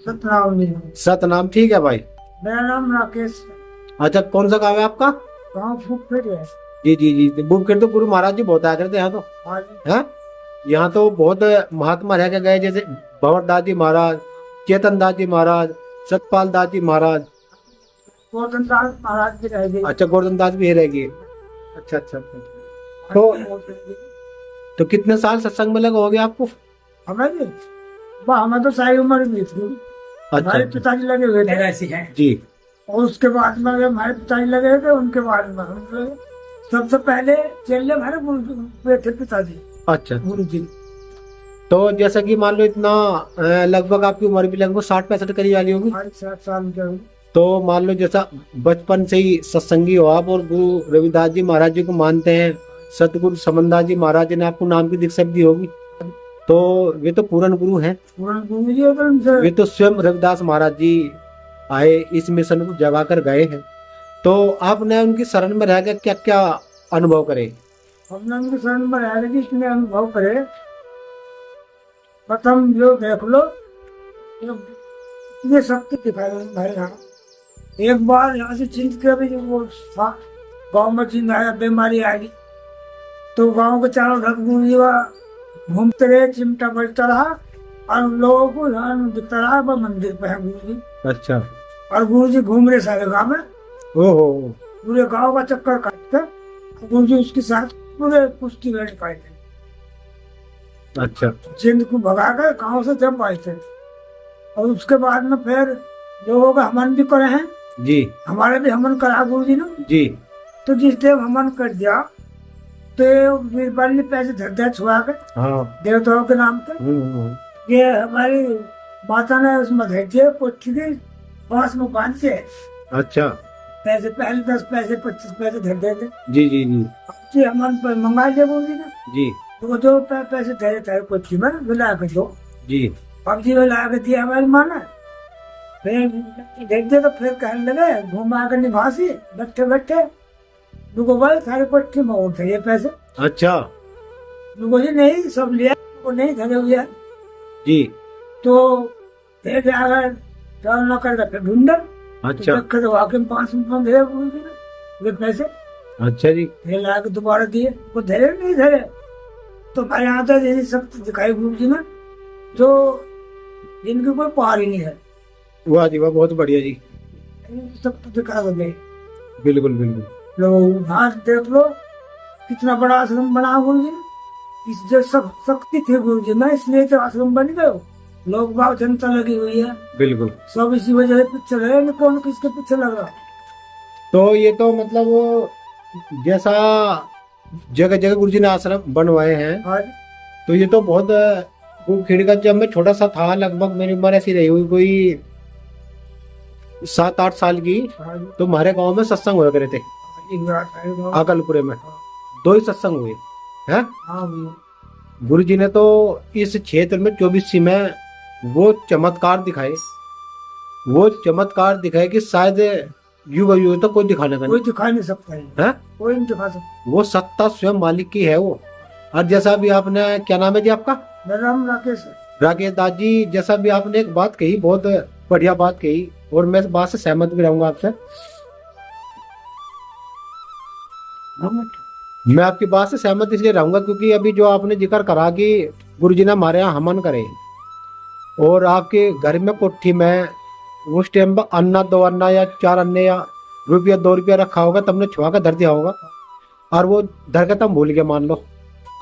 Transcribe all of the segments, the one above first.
सतनाम। सतनाम, ठीक है भाई। मेरा नाम राकेश। अच्छा, कौन सा गाँव है आपका? गाँव फूफेड़ है। जी जी जी, बुकखेड़ तो गुरु महाराज जी बहुत आया करते हैं यहाँ तो। हाँ जी। है, यहाँ तो बहुत महात्मा रह के गए, जैसे भंवर दास जी महाराज, चेतन दास जी महाराज, सतपाल दास जी महाराज। गोवर्धन दास महाराज भी रह गए। अच्छा, गोवर्धन दास भी रहेगी। अच्छा अच्छा अच्छा। तो कितने साल सत्संग में लगे हो गए आपको? हमें भी हमें तो सारी उम्र भी थी। हमारे अच्छा पिताजी लगे हुए थे ऐसे हैं जी। और उसके बाद में हमारे पिताजी लगे हुए थे, उनके बाद में हम लोग। सबसे पहले चेले हमारे गुरु थे पिताजी, अच्छा, गुरु जी। तो जैसा कि मान लो इतना लगभग आपकी उम्र भी लगभग 60-65 करीब वाली होगी। 60 साल के हुए। तो मान लो जैसा बचपन से ही सत्संगी हो आप और गुरु रविदास जी महाराज जी को मानते हैं, सतगुरु समनदास जी महाराज जी ने आपको नाम की दीक्षा दी होगी, तो वे तो पूर्ण गुरु हैं। पूर्ण गुरु जी होते उनसे। वे तो स्वयं रविदास महाराज जी आए, इस मिशन को जगा कर गए हैं। तो आपने उनकी शरण में रह कर क्या क्या अनुभव करे? हमने उनके शरण में रह गए, इसमें अनुभव करे। प्रथम जो देख लो, ये शक्ति दिखाई भाई। यहाँ एक बार यहाँ से चिंत के भी वो था, गाँव में चिंत आया, बीमारी आ गई, तो गाँव के चारों ढक गुरु जी घूमते रहे, चिमटा बजता रहा और लोगों को ध्यान दिखता रहा वह मंदिर पे है गुरु जी। अच्छा। और गुरु जी घूम रहे सारे गाँव में, ओहो। पूरे गाँव का चक्कर काटते गुरु जी उसके साथ पूरे कुश्ती लड़ पाए थे। अच्छा। जिंद को भगा कर गाँव से जब आए थे। और उसके बाद में फिर लोगों का हवन भी करे हैं जी। हमारे भी हवन करा गुरु जी ने। जी। तो जिस देव हवन कर दिया तो बीरबल ने पैसे धर दिया छुआ के हाँ। देवताओं के नाम पे। ये हमारी माता ने उसमें धर दिया, पोथी के पास में बांध के। अच्छा। पैसे पहले 10 पैसे 25 पैसे धर देते। जी जी जी जी हवन पर मंगा लिया गुरु जी ने। जी तो जो पैसे धरे थे पोथी में मिला के दो। जी। अब जी ला के दिया हमारी माँ ने। फिर देख दे तो फिर कहने लगे घुमा कर निभासी बैठे बैठे दुगो भाई सारे कोठी में उठे ये पैसे। अच्छा। दुगो जी नहीं सब लिया, वो नहीं धरे हुए। जी। तो फिर अगर चल न कर फिर ढूंढर। अच्छा। तो तो वाकई 5 रुपये धरे गुरु जी ने वे पैसे। अच्छा जी। फिर ला के दोबारा दिए, वो धरे नहीं धरे। तो भाई यहाँ तो यही शक्ति दिखाई गुरु जी ने जो जिनकी कोई पार ही नहीं है। वाह जी वाह, बहुत बढ़िया जी। शक्ति दिखा गए। बिल्कुल बिल्कुल। लोग हाथ देख लो कितना बड़ा आश्रम बना गुरु जी ने। इस जो शक्ति थी गुरु जी में, इसलिए तो आश्रम बन गए। लोग बाग जनता लगी हुई है, बिल्कुल। सब इसी वजह से पीछे रहे, कौन किसके पीछे लगा। तो ये तो मतलब वो जैसा जगह जगह गुरु जी ने आश्रम बनवाए हैं, हाँ तो ये तो बहुत बुकखेड़ का जब मैं छोटा सा था, लगभग मेरी उम्र ऐसी रही हुई कोई 7-8 साल की, हाँ तो हमारे गांव में सत्संग हुआ करे थे। अकलपुरे में 2 ही सत्संग हुए हैं। गुरु जी ने तो इस क्षेत्र में 24सी में वो चमत्कार दिखाए कि शायद युग युग तक कोई दिखाने का कोई दिखा नहीं सकता है, कोई नहीं दिखा सकता। वो सत्ता स्वयं मालिक की है वो। और जैसा भी आपने, क्या नाम है जी आपका? मेरा नाम राकेश है। राकेश दास जी, जैसा भी आपने एक बात कही, बहुत बढ़िया बात कही और मैं इस बात से सहमत भी रहूंगा आपसे। मैं आपकी बात से सहमत इसलिए रहूंगा क्योंकि अभी जो आपने जिक्र करा कि गुरु जी ने हमारे यहाँ हवन करे और आपके घर में कोठी में उस टाइम पर अन्ना 2 अन्ना या 4 अन्ने या रुपया 2 रुपया रखा होगा, तुमने छुआ कर धर दिया होगा और वो धर के तुम भूल गए मान लो।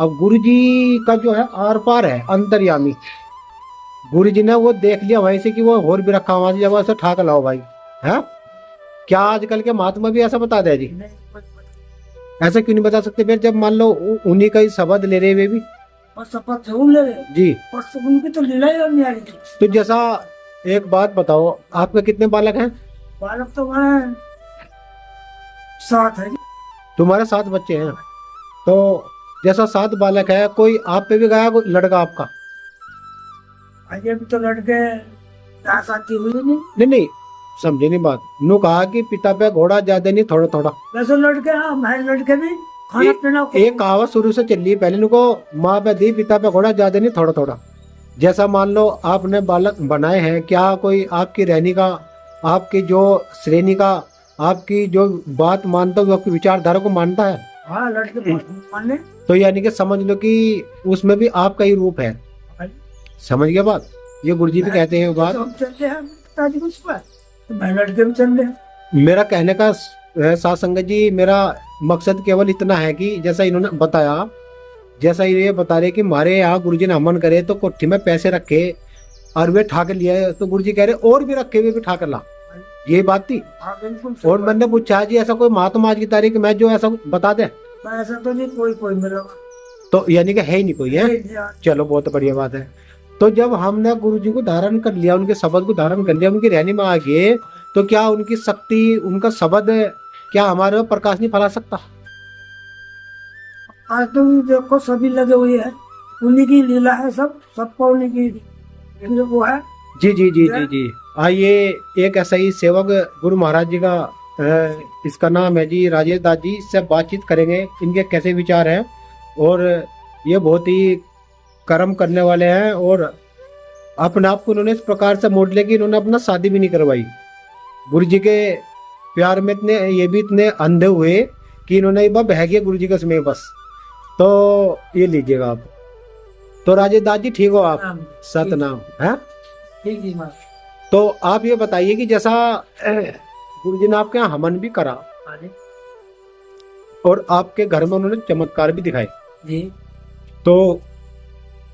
अब गुरु जी का जो है आर पार है, अंतर्यामी। गुरु जी ने वो देख लिया वहीं से कि वो और भी रखा हुआ जब ऐसे ठाक लाओ भाई है। क्या आजकल के महात्मा भी ऐसा बता दे जी? ऐसा क्यों नहीं बता सकते फिर, जब मान लो उन्हीं का ही शब्द ले रहे वे भी शपथ ले रहे जी। उनकी तो लीला ही नहीं आ रही थी। तो जैसा एक बात बताओ, आपके कितने बालक हैं? बालक तो मैंने 7 है। तुम्हारे 7 बच्चे हैं। तो जैसा 7 बालक है, कोई आप पे भी गया कोई लड़का आपका? आगे भी तो लड़के शादी हुई नहीं समझे नहीं बात। नु कहा कि पिता पे घोड़ा ज्यादा नहीं, थोड़ा थोड़ा। वैसे लड़के हमारे लड़के भी खाना पीना एक कहावत शुरू से चल रही है, पहले नुको माँ पे दी, पिता पे घोड़ा ज्यादा नहीं, थोड़ा थोड़ा। जैसा मान लो आपने बालक बनाए हैं, क्या कोई आपकी रहने का, आपकी जो श्रेणी का, आपकी जो बात मानता है, वो आपकी विचारधारा को मानता है, हाँ लड़के मानने। तो यानी कि समझ लो कि उसमें भी आपका ही रूप है। समझ गया बात? ये गुरुजी भी कहते हैं बात। तो हम चल रहे हैं पिताजी को सुबह, तो मैं लड़के भी चल रहे हैं। मेरा कहने का साथ संगत जी, मेरा मकसद केवल इतना है कि जैसा इन्होंने बताया, जैसा ये बता रहे कि हमारे यहाँ गुरुजी ने हवन करे तो कोठी में पैसे रखे और वे ठा के लिए, तो गुरुजी कह रहे और भी रखे हुए भी ठा कर ला। ये बात थी। हाँ बिल्कुल सही और बात। मैंने पूछा जी ऐसा कोई महात्मा आज की तारीख में जो ऐसा बता दे, ऐसा तो नहीं कोई मिलेगा। तो यानी कि है ही नहीं कोई है। नहीं, चलो बहुत बढ़िया बात है। तो जब हमने गुरुजी को धारण कर लिया, उनके शब्द को धारण कर लिया, उनकी रहनी में आ गए, तो क्या उनकी शक्ति, उनका शब्द क्या हमारे में प्रकाश नहीं फैला सकता? आज तो ये देखो सभी लगे हुए हैं, उन्हीं की लीला है, सबको उन्हीं की वो है। जी जी जी जी जी। आइए एक ऐसा ही सेवक गुरु महाराज जी का इसका नाम है जी राजेश दास जी, से बातचीत करेंगे, इनके कैसे विचार हैं। और ये बहुत ही कर्म करने वाले हैं और अपने आप को उन्होंने इस प्रकार से मोड़ लिया कि इन्होंने अपना शादी भी नहीं करवाई। गुरु जी के प्यार में इतने, ये भी इतने अंधे हुए कि इन्होंने बह गया गुरु जी के समय बस। तो ये लीजिएगा आप। तो राजेश दास जी ठीक हो आप? सतनाम है। ठीक जी माँ। तो आप ये बताइए कि जैसा गुरु जी ने आपके यहाँ हवन भी करा और आपके घर में उन्होंने चमत्कार भी दिखाए जी, तो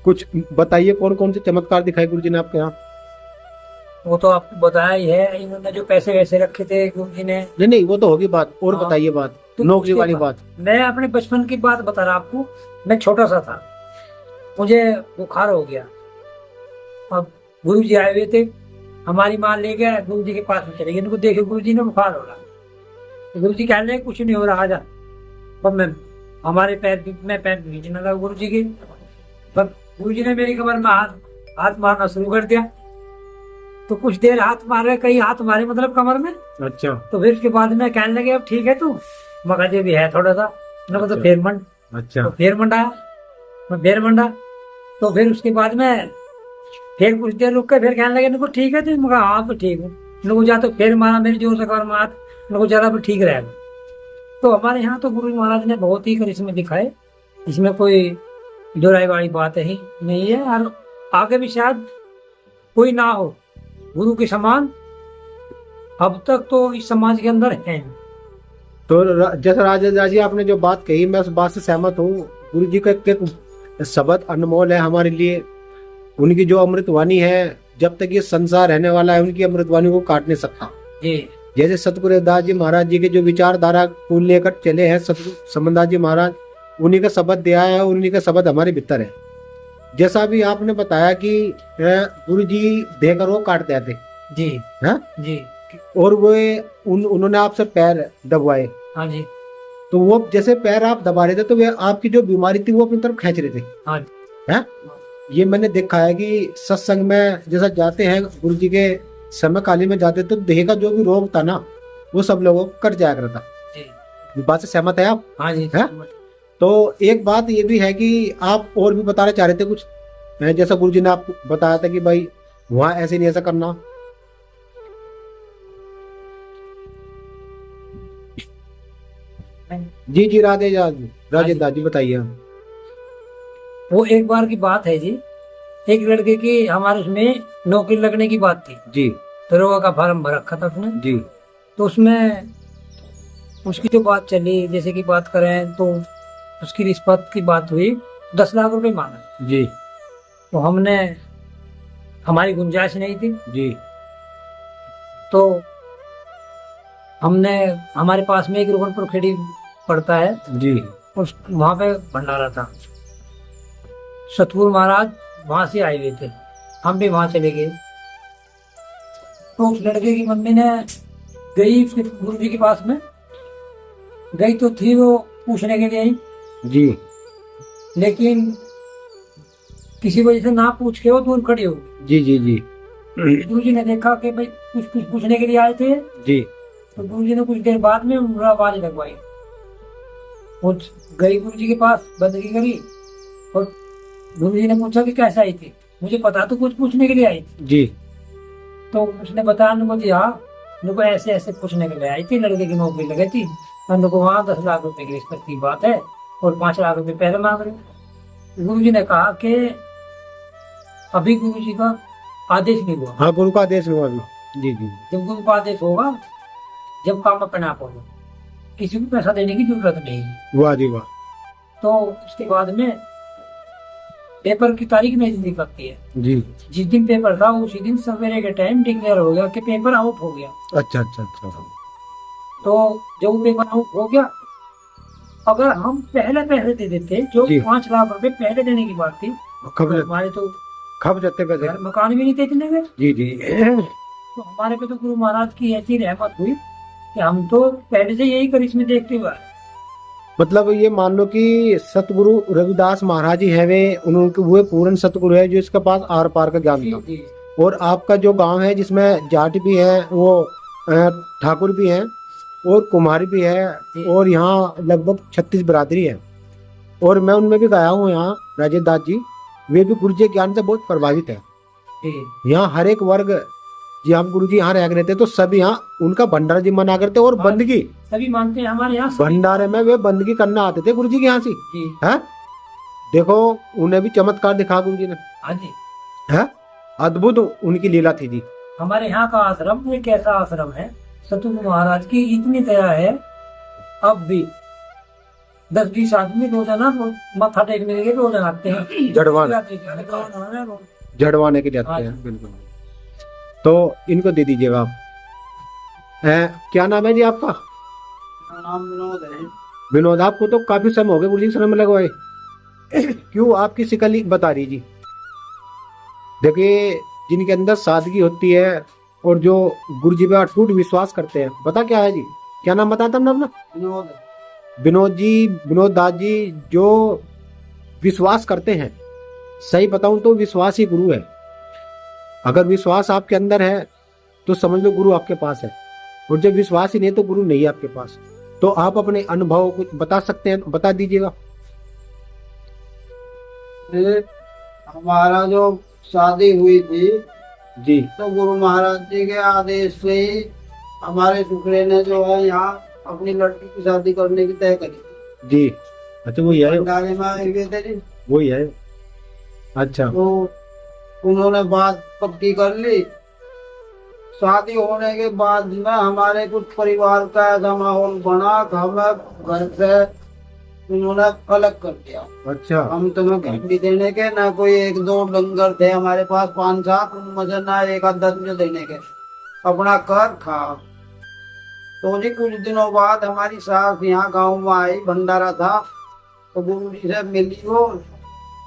कुछ बताइए कौन कौन से चमत्कार दिखाए गुरु जी ने आपके यहाँ? वो तो आपको बताया ही है, इन्होंने जो पैसे वैसे रखे थे गुरु जी ने। नहीं वो तो होगी बात, और हाँ। बताइए बात, तो नौकरी उसके वाली बाद- बात। मैं अपने बचपन की बात बता रहा आपको। मैं छोटा सा था, मुझे बुखार हो गया। अब गुरु जी आए हुए थे, हमारी माँ ले गए गुरु जी के पास में, चले गए। इनको देखे गुरु जी ने बुखार हो रहा, तो गुरु जी कहने लगे कुछ नहीं हो रहा, आजा। अब मैं पैर भींचने लगा गुरु जी के। तब गुरु जी ने मेरी कमर में हाथ मारना शुरू कर दिया। तो कुछ देर हाथ मारे, कई हाथ मारे मतलब कमर में। अच्छा तो फिर उसके बाद में कहने लगे अब ठीक है तू, मगर जे भी है थोड़ा सा। मैंने कहा तो फिर मंड। अच्छा तो फिर मंडाया, मैं फिर मंडा। तो फिर उसके बाद में फिर कुछ देर रुक के फिर कहने लगे इनको ठीक है तू? मैं कहा हाँ तो ठीक हूँ। इनको जा तो फिर मारा मेरी जोर से कमर में हाथ, इनको ज्यादा भी ठीक रहेगा। तो हमारे यहाँ तो गुरु महाराज ने बहुत ही करिश्मे दिखाए, इसमें कोई दोहराई वाली बात ही नहीं है। और आगे भी शायद कोई ना हो गुरु के समान, अब तक तो इस समाज के अंदर है। तो जैसा राजेश दास जी आपने जो बात कही, मैं उस बात से सहमत हूँ। गुरु जी का एक शब्द अनमोल है हमारे लिए। उनकी जो अमृतवाणी है, जब तक ये संसार रहने वाला है, उनकी अमृतवाणी को काट नहीं सकता। जी जैसे सतगुरु रविदास जी महाराज जी के जो विचारधारा को लेकर चले हैं सतगुरु समनदास जी महाराज, उन्हीं का शब्द दिया है, उन्हीं का शब्द हमारे भीतर है। जैसा भी आपने बताया कि गुरु जी देकर वो काट देते जी हैं, जी और वो उन्होंने आपसे पैर दबवाए, हाँ जी तो वो जैसे पैर आप दबा रहे थे तो वे आपकी जो बीमारी थी वो अपनी तरफ खींच रहे थे। हाँ हैं? ये मैंने देखा है कि सत्संग में जैसा जाते हैं गुरु जी के समय काली में जाते, तो देह का जो भी रोग था ना, वो सब लोगों को कट जाया करता। जी इस बात से सहमत है आप? हाँ जी हैं? तो एक बात ये भी है कि आप और भी बताना चाह रहे थे कुछ, जैसा गुरु जी ने आपको बताया था कि भाई वहां ऐसे नहीं ऐसा करना। जी जी राजेश दास जी बताइए। वो एक बार की बात है जी, एक लड़के की हमारे उसमें नौकरी लगने की बात थी। जी दरोगा का फार्म भर रखा था उसने। जी तो उसमें उसकी जो बात चली, जैसे कि बात करें तो उसकी रिश्वत की बात हुई, 10 लाख रुपए मांगा। जी तो हमने, हमारी गुंजाइश नहीं थी, जी तो हमने, हमारे पास में एक रुकनपुर खेड़ी पड़ता है, जी उस वहां पे भंडारा था। सतगुरु महाराज वहां से आए हुए थे, हम भी वहां चले गए। तो उस लड़के की मम्मी ने गई उसके गुरु जी के पास में, गई तो थी वो पूछने के लिए आई, जी लेकिन किसी वजह से ना पूछ के वो दूर खड़ी हो गई। जी जी जी गुरु जी ने देखा कि भाई कुछ कुछ पूछने के लिए आए थे, जी तो गुरु जी ने कुछ देर बाद में आवाज लगवाई। वो गई गुरु जी के पास, बंदगी करी, और गुरु जी ने पूछा कि कैसे आई थी। मुझे पता तो कुछ पूछने के लिए आई थी। जी तो उसने बताया उनको जी हाँ, उनको ऐसे ऐसे पूछने के लिए आई थी, लड़के की नौकरी लगी थी, उनको वहाँ 10 लाख रुपए की रिश्वत की बात है और 5 लाख रुपए पहले मांग रहे। गुरु जी ने कहा कि अभी गुरु जी का आदेश नहीं हुआ। हाँ, गुरु का आदेश हुआ अभी। जी जी जब गुरु का आदेश होगा, जब काम अपने आप होगा, किसी को पैसा देने की जरूरत नहीं है। वाह जी वाह। तो उसके बाद में पेपर की तारीख नहीं दी सकती है। जी जिस दिन पेपर था उसी दिन सवेरे के टाइम डिक्लेयर हो गया कि पेपर आउट हो गया। अच्छा अच्छा अच्छा। तो जब पेपर आउट हो गया, अगर हम पहले पैसे दे देते, जो जी। 5 लाख रुपए पहले देने की बात थी, खप तो हमारे तो खप जाते पैसे। घर मकान भी नहीं थे इतने के। जी जी तो हमारे पे तो गुरु महाराज की ऐसी रहमत हुई कि हम तो पहले से यही करिश्मे देखते हुए आए। मतलब ये मान लो कि सतगुरु रविदास महाराज जी है, वे उनके वो पूर्ण सतगुरु है जो इसके पास आर पार का ज्ञान था। जी, और आपका जो गांव है जिसमें जाट भी है, वो ठाकुर भी है और कुमारी भी है, जी। और यहाँ लगभग 36 बिरादरी है। और मैं उनमें भी गया हूँ, यहाँ राजेश दास जी, वे भी गुरु जी के ज्ञान से बहुत प्रभावित है। जी। यहाँ हर एक वर्ग, जी हम गुरु जी यहाँ रह रहे थे तो सब यहाँ उनका भंडारा जी मना करते और हाँ। बंदगी सभी मानते हैं हमारे यहाँ सभी। भंडारे में वे बंदगी करना आते थे गुरु जी के यहाँ से। जी, है, देखो उन्हें भी चमत्कार दिखा गुरु जी ने। हाँ जी। है, अद्भुत उनकी लीला थी जी। हमारे यहाँ का आश्रम एक ऐसा आश्रम है, सतगुरु महाराज की इतनी दया है, अब भी 10-20 आदमी रोजाना माथा टेकने के लिए रोजाना आते हैं। जड़वाने जड़वाने के लिए हाँ आते जी। हैं, बिल्कुल। तो इनको दे दीजिएगा आप। क्या नाम है जी आपका? नाम विनोद है। विनोद, आपको तो काफी समय हो गया गुरु जी के शरण में लगवाए। क्यों आपकी शिकल ही बता रही जी। देखिए, जिनके अंदर सादगी होती है और जो गुरु जी पे अटूट विश्वास करते हैं, पता क्या है जी, क्या नाम बताया था हमने अपना? विनोद। विनोद जी, विनोद दास जी, जो विश्वास करते हैं, सही बताऊं तो विश्वास ही गुरु है। अगर विश्वास आपके अंदर है तो समझ लो गुरु आपके पास है, और जब विश्वास ही नहीं तो गुरु नहीं है आपके पास। तो आप अपने अनुभव कुछ बता सकते हैं, बता दीजिएगा। हमारा जो शादी हुई थी जी तो गुरु महाराज जी के आदेश से ही हमारे सुखड़े ने जो है यहाँ अपनी लड़की की शादी करने की तय करी। जी। अच्छा, वही है, भंडारे में आए हुए थे जी। वही है। अच्छा, तो उन्होंने बात पक्की कर ली। शादी होने के बाद में हमारे कुछ परिवार का ऐसा माहौल बना कि हमें घर से उन्होंने अलग कर दिया। अच्छा, हम तुम्हें घर भी देने के ना, कोई 1-2 डंगर थे हमारे पास 5-7, उनमें से ना 1-10 मुझे देने के, अपना कर खा। तो जी कुछ दिनों बाद हमारी सास यहाँ गांव में आई, भंडारा था, तो गुरु जी से मिली वो।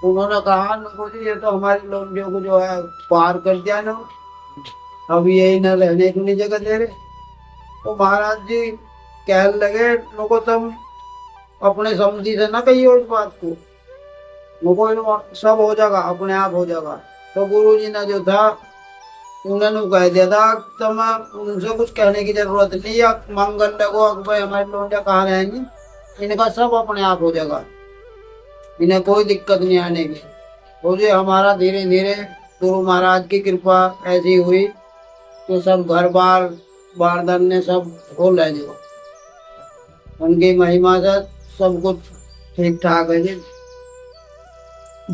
उन्होंने कहा नको जी, ये तो हमारी लौंडियों को जो है पार कर दिया ना, अब यही न रहने की नहीं जगह दे रहे। तो महाराज जी कहने लगे नको तुम अपने समझी से ना कहिए उस बात को, नको सब हो जाएगा, अपने आप हो जाएगा। तो गुरु जी ने जो था उन्होंने कह दिया था तुम उनसे कुछ कहने की जरूरत नहीं है, मंगल लगो भाई हमारे लौंडिया कहाँ रहेंगी, इनका सब अपने आप हो जाएगा, इन्हें कोई दिक्कत नहीं आने की। तो जी हमारा धीरे धीरे गुरु महाराज की कृपा ऐसी हुई तो सब घर बार बारदान ने सब हो ले जी, उनकी महिमा से सब कुछ ठीक ठाक है जी।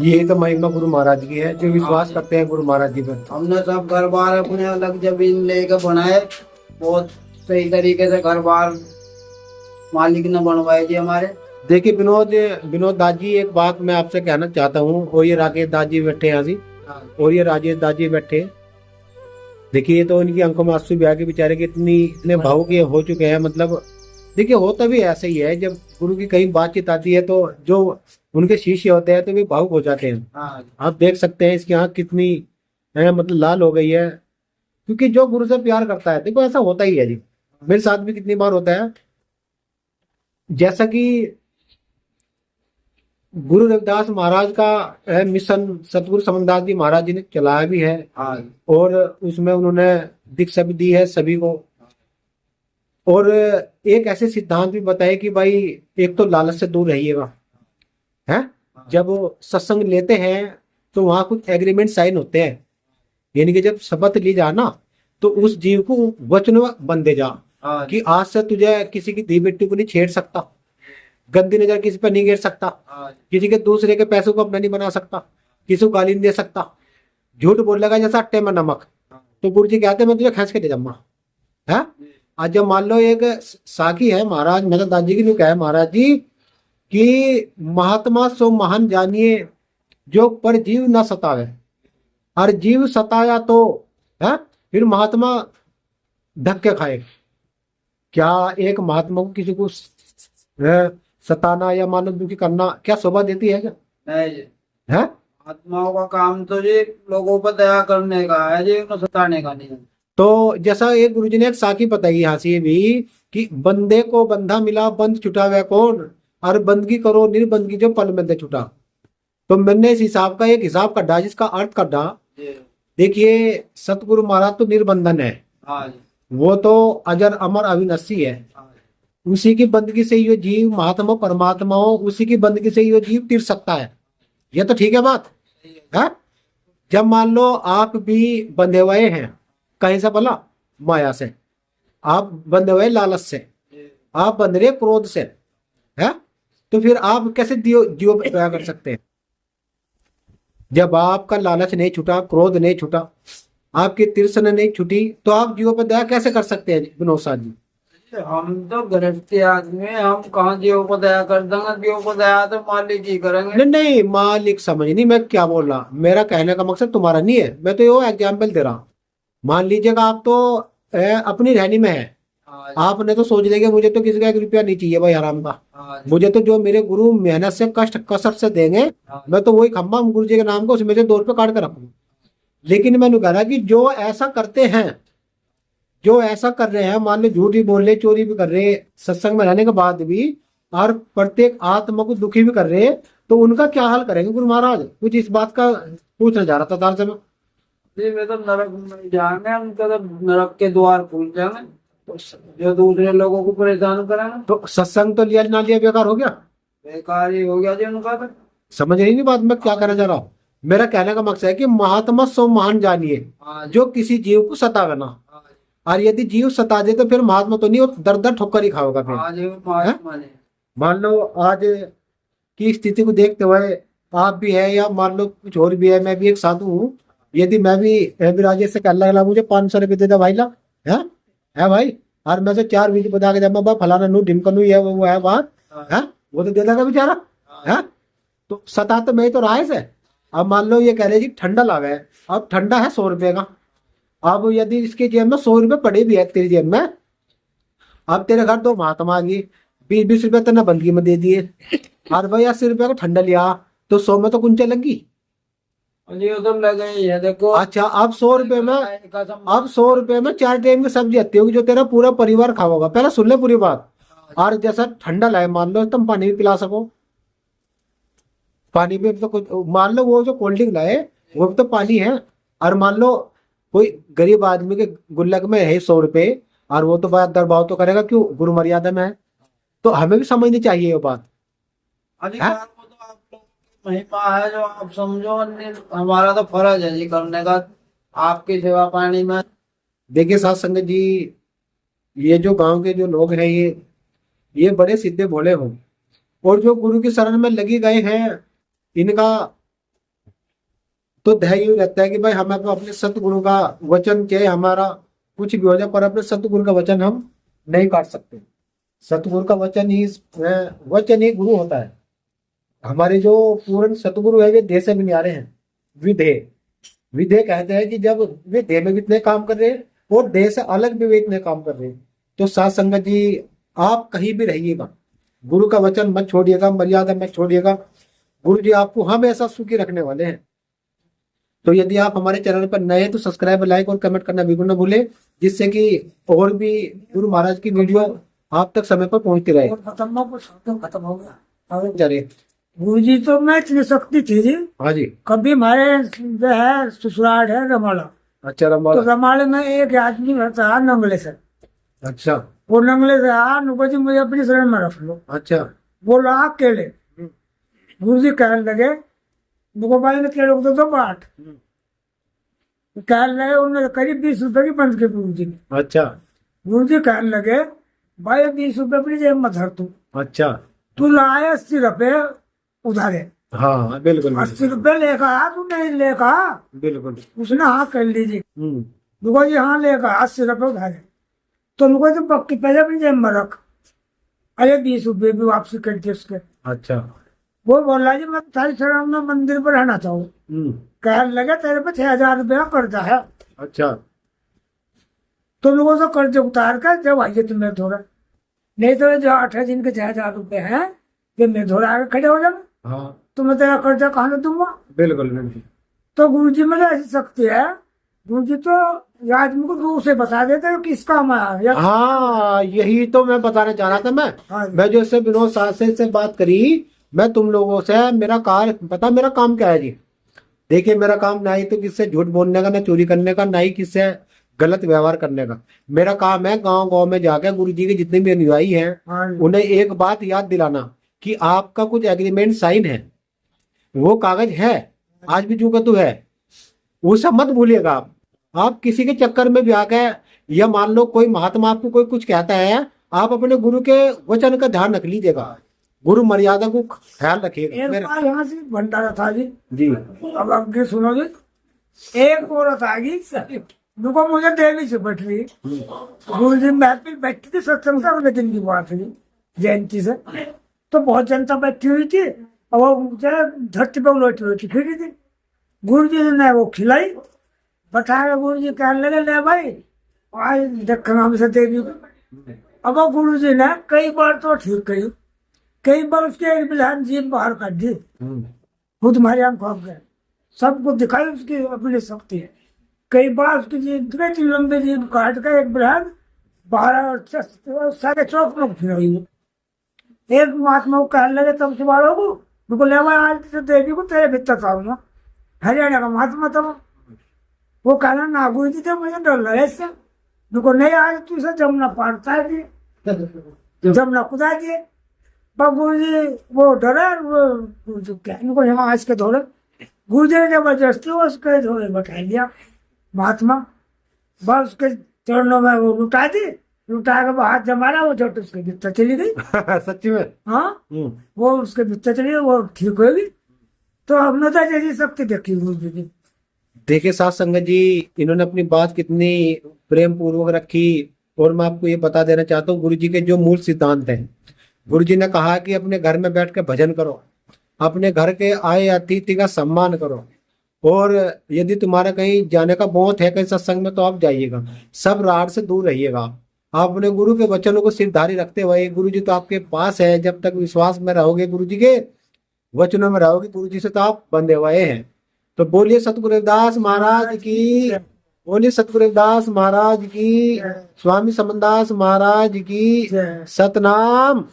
ये तो महिमा गुरु महाराज की है, जो विश्वास करते हैं गुरु महाराज जी पर। हमने सब घर बार अपने अलग जमीन लेकर बनाए, बहुत सही तरीके से घर बार मालिक ने बनवाए जी हमारे। देखिए विनोद दास जी, एक बात मैं आपसे कहना चाहता हूँ, और ये राकेश दास जी बैठे हैं यहाँ जी, और ये राजेश दास जी बैठे हैं। देखिए, ये तो इनकी आंखों में आंसू भी आ के बेचारे के इतने भावुक ये हो चुके हैं। मतलब देखिए, होता भी ऐसे ही है, जब गुरु की कहीं बातचीत आती है तो जो उनके शिष्य होते हैं तो भी भावुक हो जाते हैं। हाँ आप देख सकते हैं इसकी आंख कितनी मतलब लाल हो गई है, क्योंकि जो गुरु से प्यार करता है, देखो ऐसा होता ही है जी। मेरे साथ भी कितनी बार होता है, जैसा कि गुरु रविदास महाराज का मिशन सतगुरु समनदास जी महाराज जी ने चलाया भी है, हाँ और उसमें उन्होंने दीक्षा भी दी है सभी को। और एक ऐसे सिद्धांत भी बताए कि भाई एक तो लालच से दूर रहिएगा, है। जब सत्संग लेते हैं तो वहां कुछ एग्रीमेंट साइन होते हैं, यानी कि जब शपथ ली जा ना तो उस जीव को वचन बंधे जा हाँ जी, कि आज से तुझे किसी की दी बेटी को नहीं छेड़ सकता, गंदी नजर किसी पर नहीं गिर सकता, हाँ जी, किसी के दूसरे के पैसों को अपना नहीं बना सकता, किसी को गाली नहीं दे सकता, झूठ बोलेगा जैसा अट्टे में नमक, तो गुरु जी कहते हैं मैं तुझे खींच के दे जाऊंगा है। आज जब मान लो एक साकी है महाराज, मेरे दादी की न्यू कहा है महाराज जी कि महात्मा सो महान जानिए जो पर जीव न सतावे, और जीव सताया तो है फिर महात्मा धक्के खाए। क्या एक महात्मा को किसी को सताना या मानव दुखी करना क्या शोभा देती है क्या? नहीं जी, है आत्माओं का काम तो जी लोगों पर दया करने का है जी, उन्हें सताने का नहीं है। तो जैसा एक गुरुजी ने एक साखी बताई यहाँ से भी कि बंदे को बंधा मिला बंद छुटावे कौन, और बंदगी करो निर्बंदगी जो पल में दे छुटा। तो मैंने इस हिसाब का एक हिसाब कढ़ा जिसका अर्थ कढ़ा। जी, देखिए सतगुरु महाराज तो निर्बंधन है, हाँ जी, वो तो अजर अमर अविनाशी है, हाँ जी, उसी की बंदगी से ये जीव महात्मा परमात्मा हो, उसी की बंदगी से ये जीव तिर सकता है। ये तो ठीक है बात है। जब मान लो आप भी बंधे हुए हैं कहीं से भला माया से, आप बंधे हुए लालच से, जी, आप बंध रहे क्रोध से है, तो फिर आप कैसे जीव पर दया कर सकते हैं? जब आपका लालच नहीं छूटा, क्रोध नहीं छूटा, आपकी तिरसन नहीं छूटी, तो आप जीवों पर दया कैसे कर सकते हैं विनोद साहब जी? हम तो गृहस्थी आदमी हैं, हम कहाँ जीवों को दया कर देंगे? जीवों को दया तो मालिक जी करेंगे। नहीं नहीं मालिक समझ नहीं मैं क्या बोल रहा, मेरा कहने का मकसद तुम्हारा नहीं है, मैं तो ये एग्जाम्पल दे रहा हूँ। मान लीजिएगा आप तो अपनी रहनी में है, हाँ जी, आपने तो सोच लिया मुझे तो किसी का 1 रुपया नहीं चाहिए भाई आराम का, हाँ जी, मुझे तो जो मेरे गुरु मेहनत से कष्ट कसरत से देंगे हाँ मैं तो वही खम्बा गुरु जी के नाम को उसमें से 2 रुपये काट कर रखूंगा। लेकिन मैंने कह रहा कि जो ऐसा करते हैं, जो ऐसा कर रहे हैं, मान लो झूठ भी बोल रहे चोरी भी कर रहे सत्संग में रहने के बाद भी, और प्रत्येक आत्मा को दुखी भी कर रहे, तो उनका क्या हाल करेंगे गुरु महाराज? कुछ इस बात का पूछना जा रहा था तार से मैं। जी, वे तो नरक में जाएंगे, उनके तो नरक के द्वार खुल जाएंगे, तो जो दूसरे लोगों को परेशान करेंगे तो सत्संग तो लिया ना लिया बेकार हो गया, बेकार ही हो गया जी उनका तो। समझ रही नहीं बात मैं क्या कहना चाह रहा हूँ? मेरा कहने का मकसद है कि महात्मा सो महान जानिए हाँ जी, जो किसी जीव को सतावे ना, हाँ जी, और यदि जीव सता दे तो फिर महात्मा तो नहीं, वो दर दर ठोकर ही खाओगा फिर। हाँ जी, महात्मा जी, मान लो आज की स्थिति को देखते हुए आप भी है या मान लो कुछ और भी है, मैं भी एक साधु हूँ, यदि मैं भी राजेश से कहने लगा मुझे 500 रुपये दे दे भाई ला, है भाई, और मैं से 4 वीडियो बता के जब मैं फलाना नू ढिमकनू ये वो है बात है, वो तो दे देगा बेचारा है। तो सता तो मैं तो रहा है से। अब मान लो ये कह रहे जी ठंडा लगा है, अब ठंडा है 100 रुपये का, अब यदि इसके जेब में 100 रुपये पड़े भी है तेरी जेब में, अब तेरे घर 2 महात्मा आ गई 20-20 रुपये तेने बंदगी में दे दिए, और भाई 80 रुपये का ठंडा लिया तो 100 में तो कुंचे लगी। जी, वो तो लगे ही है देखो। अच्छा अब 100 रुपये में, अब 100 रुपये में 4 टाइम की सब्जी आती होगी जो तेरा पूरा परिवार खाओगा। पहले सुन ले पूरी बात। और जैसा ठंडा लाए मान लो तुम पानी भी पिला सको, पानी में तो कुछ मान लो वो जो कोल्ड ड्रिंक लाए वो भी तो पानी है, और मान लो कोई गरीब आदमी के गुल्लक में है 100 रुपये और वो तो बात दरभाव तो करेगा क्यों, गुरु मर्यादा में है, तो हमें भी समझनी चाहिए ये बात। अधिकार को तो आप लोगों की महिमा है जो आप समझो, हमारा तो फर्ज है जी करने का आपकी सेवा पानी में। देखिए साथ संगत जी, ये जो गांव के जो लोग हैं ये बड़े सीधे भोले हो, और जो गुरु की शरण में लगी गए हैं इनका तो ध्येय यूं रहता है कि भाई हमें तो अपने सतगुरु का वचन चाहे हमारा कुछ भी हो जाए पर अपने सतगुरु का वचन हम नहीं काट सकते। सतगुरु का वचन ही गुरु होता है। हमारे जो पूर्ण सतगुरु है वे देह से भी न्यारे हैं, विधेय कहते हैं कि जब वे देह में भी इतने काम कर रहे हैं और देह से अलग भी वे इतने काम कर रहे हैं। तो साथ संगत जी आप कहीं भी रहिएगा, गुरु का वचन मत छोड़िएगा, मर्यादा मत छोड़िएगा। गुरु जी आपको हमेशा सुखी रखने वाले हैं। तो यदि आप हमारे चैनल पर नए हैं तो सब्सक्राइब, लाइक और कमेंट करना बिल्कुल न भूले, जिससे कि और भी गुरु महाराज की वीडियो आप तक समय पर पहुंचती रहे। खत्म हो गया। चलिए गुरु जी तो मैं इतनी शक्ति थी जी, हाँ जी, कभी हमारे जो है ससुराल है रमाला, अच्छा तो रंबाला, रमाले में एक आदमी रहता है नंगले से, अच्छा वो नंगले से नुको जी मुझे अपनी शरण में रख लो, अच्छा वो रहा अकेले। गुरु जी कहने लगे मुझको भाई ने केड़ों को तो बाट कहने लगे, उन्होंने करीब 20 रुपए की बंद के गुरु जी ने। अच्छा गुरु जी कहने लगे, भाई 20 रुपए अपनी जेब में धर तू, अच्छा। तू लाए 80 रुपए उधारे, हाँ बिल्कुल 80 रुपए लेकर आ, तू नहीं लेकर। बिल्कुल। उसने हाँ कर लीजिए, मुझको जी हाँ लेकर 80 रुपए उधारे। तो मुझको तो पक्की पहले अपनी जेब में रख, अरे 20 रुपए भी वापसी कर दी उसके। अच्छा। वो बोला जी मैं तारी शरण में मंदिर पर रहना चाहूँ। कहने लगे तेरे पे 6,000 रुपये का कर्जा है, अच्छा। तुम लोगों से कर्ज उतार कर जब आइए तुम्हें थोड़ा, नहीं तो जो 18 दिन के 6,000 रुपये हैं ये मैं थोड़ा आगे खड़े हो जाना, हाँ तो मैं तेरा कर्जा कहाँ से दूंगा। बिल्कुल बिल्कुल। तो गुरु जी मेरे ऐसी शक्ति है, गुरु जी तो ये आदमी को दूर से बता देते हैं किस काम आया या। हाँ यही तो मैं बताना चाह रहा था। हाँ। मैं जो इससे विनोद साहब से बात करी, मैं तुम लोगों से मेरा कार्य पता, मेरा काम क्या है जी। देखिए मेरा काम ना ही तो किससे झूठ बोलने का, ना चोरी करने का, ना ही किससे गलत व्यवहार करने का। मेरा काम है गांव गांव में जाकर गुरु जी के जितने भी अनुयायी हैं हाँ। उन्हें एक बात याद दिलाना कि आपका कुछ एग्रीमेंट साइन है, वो कागज है आज भी जो का तो है, वो सब मत भूलिएगा। आप किसी के चक्कर में भी आकर, या मान लो कोई महात्मा आपको कोई कुछ कहता है, आप अपने गुरु के वचन का ध्यान रख लीजिएगा, गुरु मर्यादा को ख्याल रखिएगा। एक बार यहाँ से भंडारा था जी, जी अब आगे सुनो जी। एक औरत आ गई, देखो मुझे देवी से बैठ रही, गुरु जी महफिल बैठी थी, सत्संग से अगले दिन की बात थी, जयंती से। तो बहुत जनता बैठी हुई थी और वो धरती पर उलटी उलटी फिरी थी। गुरु जी ने वो खिलाई, बैठाया। गुरु जी कहने लगे ले भाई आज देखना हमसे देवी को। अब वो गुरु जी ने कई बार तो ठीक कही, कई बार उसके एक बिल्हन जीभ बाहर काट दी, खुद तुम्हारी आंख खोप गए, सबको दिखाई उसकी अपनी शक्ति है। कई बार उसकी जीभ इतनी लंबी जीभ काट कर एक बिल्हन बाहर सारे चौक में फिर रही है। एक महात्मा को कहने लगे तब से बालों को, उनको ले भाई आज तो देवी को तेरे भीतर था ना, हरियाणा का महात्मा था वो कहना ना गुरु जी थे, मुझे डर लगे इससे। उनको नहीं आज तू इसे जमुना पारता है, जमुना कुदा दिए। पर गुरु जी वो डरे, वो गुरु जी क्या इनको यहाँ आज के धोले, गुरु जी ने जबरदस्ती उसके धोले बैठा लिया महात्मा, बस उसके चरणों में वो लुटा दी, लुटा के हाथ जमाना, वो झट उसके भीतर चली गई। सच्ची में हाँ वो उसके भीतर चली गई, वो ठीक होगी। तो हमने तो जैसी शक्ति देखी गुरु जी की। देखिए साथ संगत जी, इन्होंने अपनी बात कितनी प्रेम पूर्वक रखी। और मैं आपको ये बता देना चाहता हूँ गुरु जी के जो मूल सिद्धांत हैं। गुरु जी ने कहा कि अपने घर में बैठ के भजन करो, अपने घर के आए अतिथि का सम्मान करो, और यदि तुम्हारा कहीं जाने का बहुत है कहीं सत्संग में तो आप जाइएगा, सब राड से दूर रहिएगा। आप अपने गुरु के वचनों को सिरधारी रखते हुए, गुरु जी तो आपके पास है, जब तक विश्वास में रहोगे, गुरु जी के वचनों में रहोगे, गुरु जी से तो आप बंधे हुए हैं। तो बोलिए सतगुरु रविदास महाराज की, बोलिए सतगुरु रविदास महाराज की, स्वामी समनदास महाराज की, सतनाम।